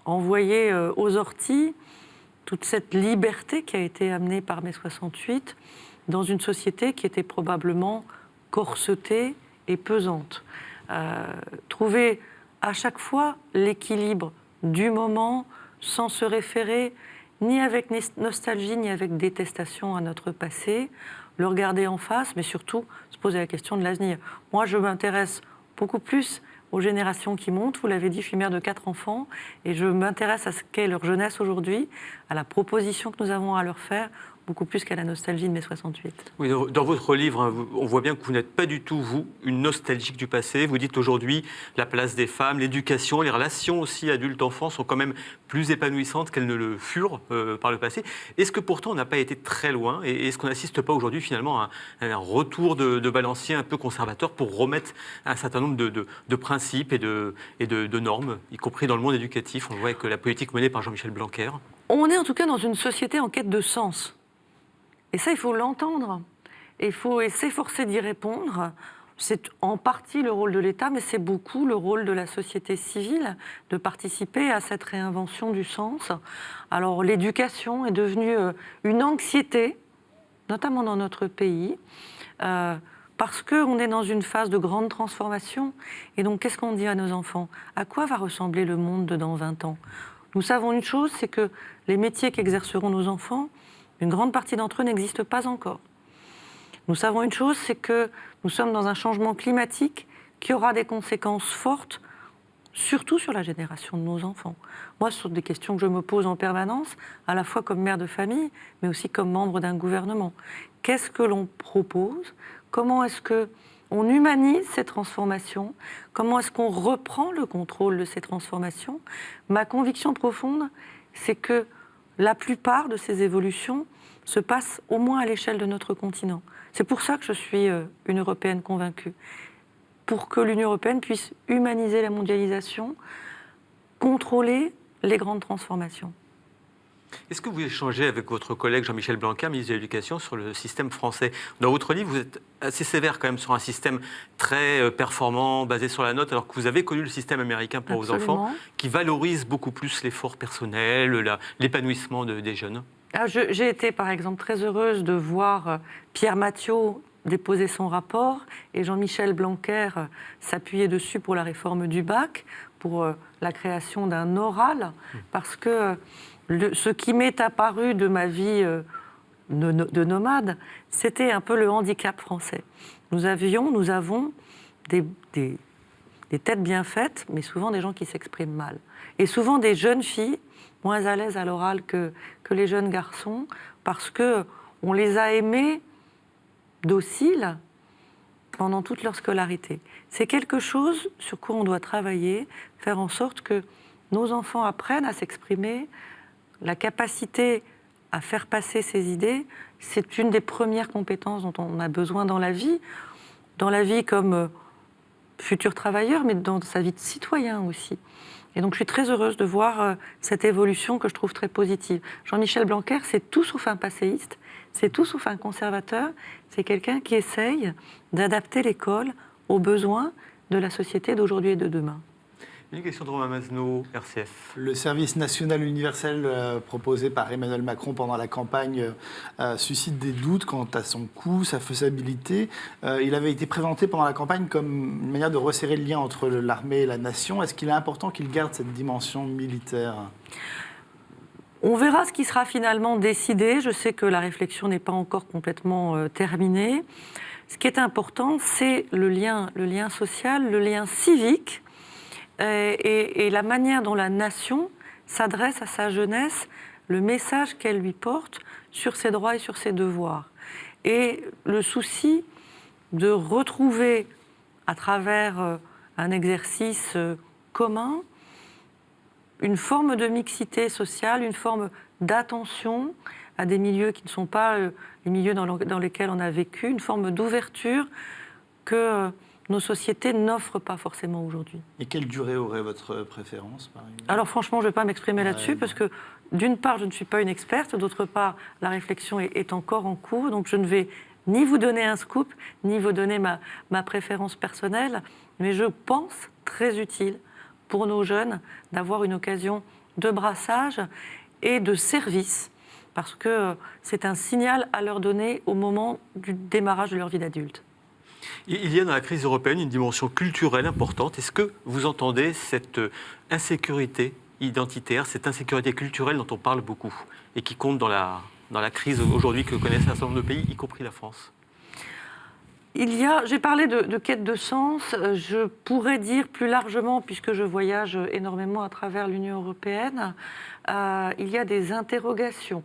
envoyer aux orties toute cette liberté qui a été amenée par mai 68 dans une société qui était probablement corsetée et pesante. Trouver à chaque fois l'équilibre du moment sans se référer ni avec nostalgie ni avec détestation à notre passé, le regarder en face, mais surtout se poser la question de l'avenir. Moi, je m'intéresse beaucoup plus aux générations qui montent. Vous l'avez dit, je suis mère de 4 enfants et je m'intéresse à ce qu'est leur jeunesse aujourd'hui, à la proposition que nous avons à leur faire, beaucoup plus qu'à la nostalgie de mai 68. Oui, dans votre livre, hein, on voit bien que vous n'êtes pas du tout, vous, une nostalgique du passé. Vous dites aujourd'hui, la place des femmes, l'éducation, les relations aussi adultes-enfants sont quand même plus épanouissantes qu'elles ne le furent par le passé. Est-ce que pourtant on n'a pas été très loin et est-ce qu'on n'assiste pas aujourd'hui finalement à un retour de balancier un peu conservateur pour remettre un certain nombre de principes et de normes, y compris dans le monde éducatif? On voit avec la politique menée par Jean-Michel Blanquer. On est en tout cas dans une société en quête de sens. Et ça, il faut l'entendre. Et il faut s'efforcer d'y répondre. C'est en partie le rôle de l'État, mais c'est beaucoup le rôle de la société civile de participer à cette réinvention du sens. Alors, l'éducation est devenue une anxiété, notamment dans notre pays, parce qu'on est dans une phase de grande transformation. Et donc, qu'est-ce qu'on dit à nos enfants? À quoi va ressembler le monde dans 20 ans? Nous savons une chose, c'est que les métiers qu'exerceront nos enfants, une grande partie d'entre eux n'existent pas encore. Nous savons une chose, c'est que nous sommes dans un changement climatique qui aura des conséquences fortes, surtout sur la génération de nos enfants. Moi, ce sont des questions que je me pose en permanence, à la fois comme mère de famille, mais aussi comme membre d'un gouvernement. Qu'est-ce que l'on propose? Comment est-ce qu'on humanise ces transformations? Comment est-ce qu'on reprend le contrôle de ces transformations? Ma conviction profonde, c'est que la plupart de ces évolutions se passent au moins à l'échelle de notre continent. C'est pour ça que je suis une Européenne convaincue. Pour que l'Union européenne puisse humaniser la mondialisation, contrôler les grandes transformations. Est-ce que vous échangez avec votre collègue Jean-Michel Blanquer, ministre de l'Éducation, sur le système français? Dans votre livre, vous êtes assez sévère quand même sur un système très performant, basé sur la note, alors que vous avez connu le système américain pour vos enfants, qui valorise beaucoup plus l'effort personnel, l'épanouissement des jeunes. Alors, j'ai été, par exemple, très heureuse de voir Pierre Mathiot déposer son rapport et Jean-Michel Blanquer s'appuyer dessus pour la réforme du bac, pour la création d'un oral, parce que ce qui m'est apparu de ma vie de nomade, c'était un peu le handicap français. Nous avons des têtes bien faites, mais souvent des gens qui s'expriment mal. Et souvent des jeunes filles moins à l'aise à l'oral que les jeunes garçons, parce qu'on les a aimés dociles pendant toute leur scolarité. C'est quelque chose sur quoi on doit travailler, faire en sorte que nos enfants apprennent à s'exprimer. La capacité à faire passer ses idées, c'est une des premières compétences dont on a besoin dans la vie comme futur travailleur, mais dans sa vie de citoyen aussi. Et donc je suis très heureuse de voir cette évolution que je trouve très positive. Jean-Michel Blanquer, c'est tout sauf un passéiste, c'est tout sauf un conservateur, c'est quelqu'un qui essaye d'adapter l'école aux besoins de la société d'aujourd'hui et de demain. Une question de Romain Masneau, RCF. Le service national universel proposé par Emmanuel Macron pendant la campagne suscite des doutes quant à son coût, sa faisabilité. Il avait été présenté pendant la campagne comme une manière de resserrer le lien entre l'armée et la nation. Est-ce qu'il est important qu'il garde cette dimension militaire ? On verra ce qui sera finalement décidé. Je sais que la réflexion n'est pas encore complètement terminée. Ce qui est important, c'est le lien social, le lien civique, et la manière dont la nation s'adresse à sa jeunesse, le message qu'elle lui porte sur ses droits et sur ses devoirs. Et le souci de retrouver, à travers un exercice commun, une forme de mixité sociale, une forme d'attention à des milieux qui ne sont pas les milieux dans lesquels on a vécu, une forme d'ouverture que nos sociétés n'offrent pas forcément aujourd'hui. Et quelle durée aurait votre préférence, par exemple ? Alors franchement, je ne vais pas m'exprimer là-dessus, parce que d'une part, je ne suis pas une experte, d'autre part, la réflexion est encore en cours, donc je ne vais ni vous donner un scoop, ni vous donner ma préférence personnelle, mais je pense très utile pour nos jeunes d'avoir une occasion de brassage et de service, parce que c'est un signal à leur donner au moment du démarrage de leur vie d'adulte. Il y a dans la crise européenne une dimension culturelle importante. Est-ce que vous entendez cette insécurité identitaire, cette insécurité culturelle dont on parle beaucoup et qui compte dans la crise aujourd'hui que connaissent un certain nombre de pays, y compris la France ? J'ai parlé de quête de sens. Je pourrais dire plus largement, puisque je voyage énormément à travers l'Union européenne, il y a des interrogations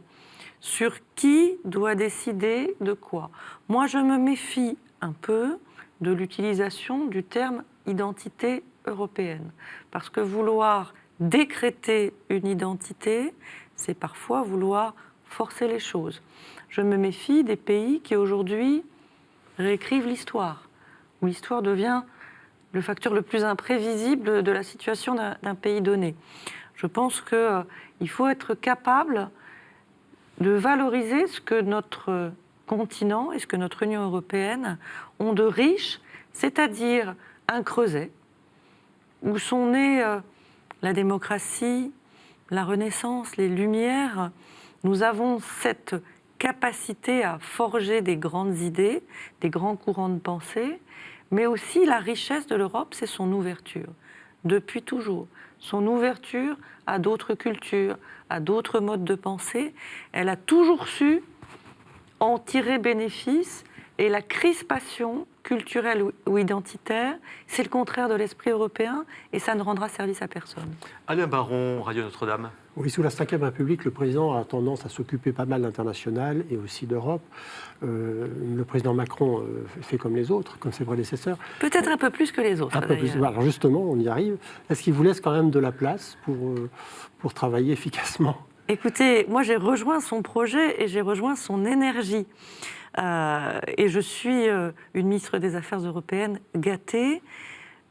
sur qui doit décider de quoi. Moi, je me méfie un peu de l'utilisation du terme identité européenne, parce que vouloir décréter une identité, c'est parfois vouloir forcer les choses. Je me méfie des pays qui aujourd'hui réécrivent l'histoire, où l'histoire devient le facteur le plus imprévisible de la situation d'un pays donné. Je pense qu'il faut être capable de valoriser ce que notre continent et ce que notre Union européenne ont de riche, c'est-à-dire un creuset où sont nées la démocratie, la Renaissance, les Lumières. Nous avons cette capacité à forger des grandes idées, des grands courants de pensée, mais aussi la richesse de l'Europe, c'est son ouverture, depuis toujours. Son ouverture à d'autres cultures, à d'autres modes de pensée. Elle a toujours su en tirer bénéfice, et la crispation culturelle ou identitaire, c'est le contraire de l'esprit européen, et ça ne rendra service à personne. Alain Baron, Radio Notre-Dame. Oui, sous la Ve République, le président a tendance à s'occuper pas mal d'international et aussi d'Europe. Le président Macron fait comme les autres, comme ses prédécesseurs. Peut-être un peu plus que les autres, un peu plus. Alors justement, on y arrive. Est-ce qu'il vous laisse quand même de la place pour travailler efficacement ? Écoutez, moi j'ai rejoint son projet et j'ai rejoint son énergie. Et je suis une ministre des Affaires européennes gâtée.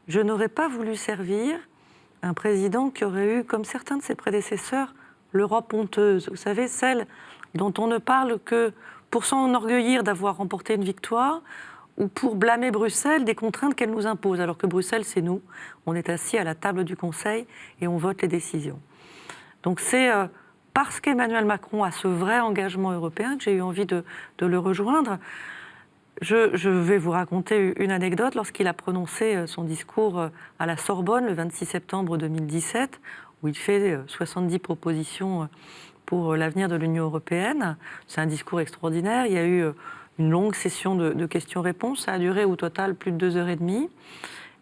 Je n'aurais pas voulu servir un président qui aurait eu, comme certains de ses prédécesseurs, l'Europe honteuse. Vous savez, celle dont on ne parle que pour s'enorgueillir d'avoir remporté une victoire ou pour blâmer Bruxelles des contraintes qu'elle nous impose, alors que Bruxelles, c'est nous. On est assis à la table du Conseil et on vote les décisions. Donc c'est parce qu'Emmanuel Macron a ce vrai engagement européen que j'ai eu envie de le rejoindre. Je vais vous raconter une anecdote. Lorsqu'il a prononcé son discours à la Sorbonne le 26 septembre 2017, où il fait 70 propositions pour l'avenir de l'Union européenne. C'est un discours extraordinaire. Il y a eu une longue session de questions-réponses. Ça a duré au total plus de 2 heures et demie.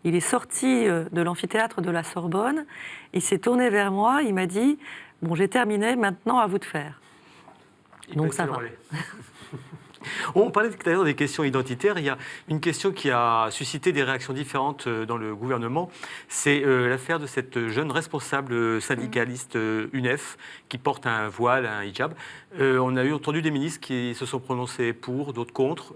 Il est sorti de l'amphithéâtre de la Sorbonne. Il s'est tourné vers moi. Il m'a dit « Bon, j'ai terminé, maintenant à vous de faire ». Donc ça va. On parlait tout à l'heure des questions identitaires. Il y a une question qui a suscité des réactions différentes dans le gouvernement. C'est l'affaire de cette jeune responsable syndicaliste UNEF qui porte un voile, un hijab. On a entendu des ministres qui se sont prononcés pour, d'autres contre.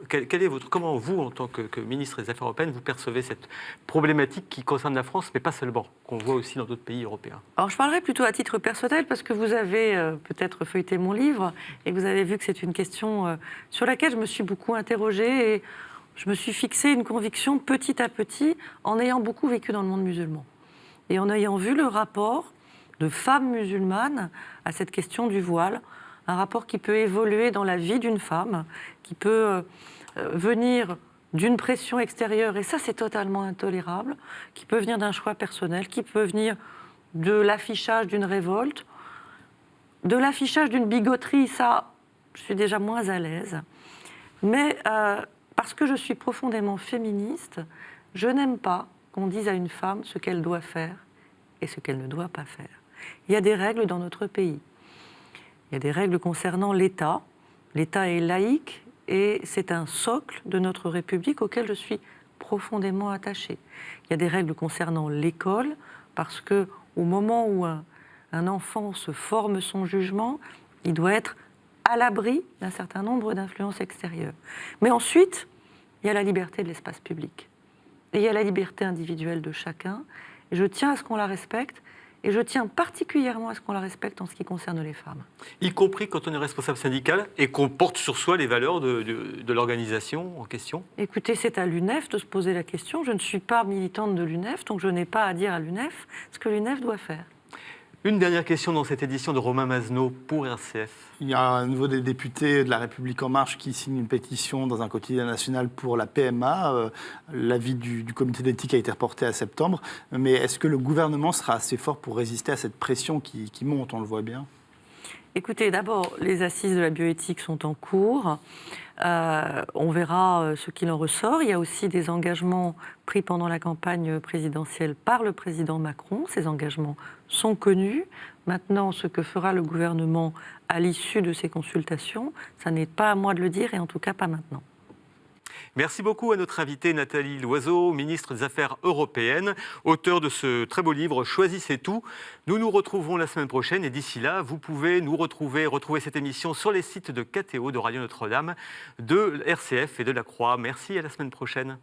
Comment vous, en tant que ministre des Affaires européennes, vous percevez cette problématique qui concerne la France, mais pas seulement, qu'on voit aussi dans d'autres pays européens? Alors je parlerai plutôt à titre personnel parce que vous avez peut-être feuilleté mon livre et vous avez vu que c'est une question sur laquelle je me suis beaucoup interrogée et je me suis fixé une conviction petit à petit en ayant beaucoup vécu dans le monde musulman et en ayant vu le rapport de femmes musulmanes à cette question du voile, un rapport qui peut évoluer dans la vie d'une femme, qui peut venir d'une pression extérieure, et ça c'est totalement intolérable, qui peut venir d'un choix personnel, qui peut venir de l'affichage d'une révolte, de l'affichage d'une bigoterie, ça je suis déjà moins à l'aise. Mais parce que je suis profondément féministe, je n'aime pas qu'on dise à une femme ce qu'elle doit faire et ce qu'elle ne doit pas faire. Il y a des règles dans notre pays. Il y a des règles concernant l'État. L'État est laïque et c'est un socle de notre République auquel je suis profondément attachée. Il y a des règles concernant l'école parce qu'au moment où un enfant se forme son jugement, il doit être à l'abri d'un certain nombre d'influences extérieures. Mais ensuite, il y a la liberté de l'espace public. Et il y a la liberté individuelle de chacun. Et je tiens à ce qu'on la respecte. Et je tiens particulièrement à ce qu'on la respecte en ce qui concerne les femmes. Y compris quand on est responsable syndical et qu'on porte sur soi les valeurs de l'organisation en question? Écoutez, c'est à l'UNEF de se poser la question. Je ne suis pas militante de l'UNEF, donc je n'ai pas à dire à l'UNEF ce que l'UNEF doit faire. Une dernière question dans cette édition de Romain Mazenot pour RCF. Il y a un nouveau des députés de La République En Marche qui signe une pétition dans un quotidien national pour la PMA. L'avis du comité d'éthique a été reporté à septembre. Mais est-ce que le gouvernement sera assez fort pour résister à cette pression qui monte, on le voit bien? Écoutez, d'abord, les assises de la bioéthique sont en cours. On verra ce qu'il en ressort. Il y a aussi des engagements pris pendant la campagne présidentielle par le président Macron. Ces engagements sont connus. Maintenant, ce que fera le gouvernement à l'issue de ces consultations, ça n'est pas à moi de le dire, et en tout cas pas maintenant. Merci beaucoup à notre invitée Nathalie Loiseau, ministre des Affaires européennes, auteure de ce très beau livre « Choisissez tout ». Nous nous retrouvons la semaine prochaine et d'ici là, vous pouvez nous retrouver cette émission sur les sites de KTO, de Radio Notre-Dame, de RCF et de La Croix. Merci, à la semaine prochaine.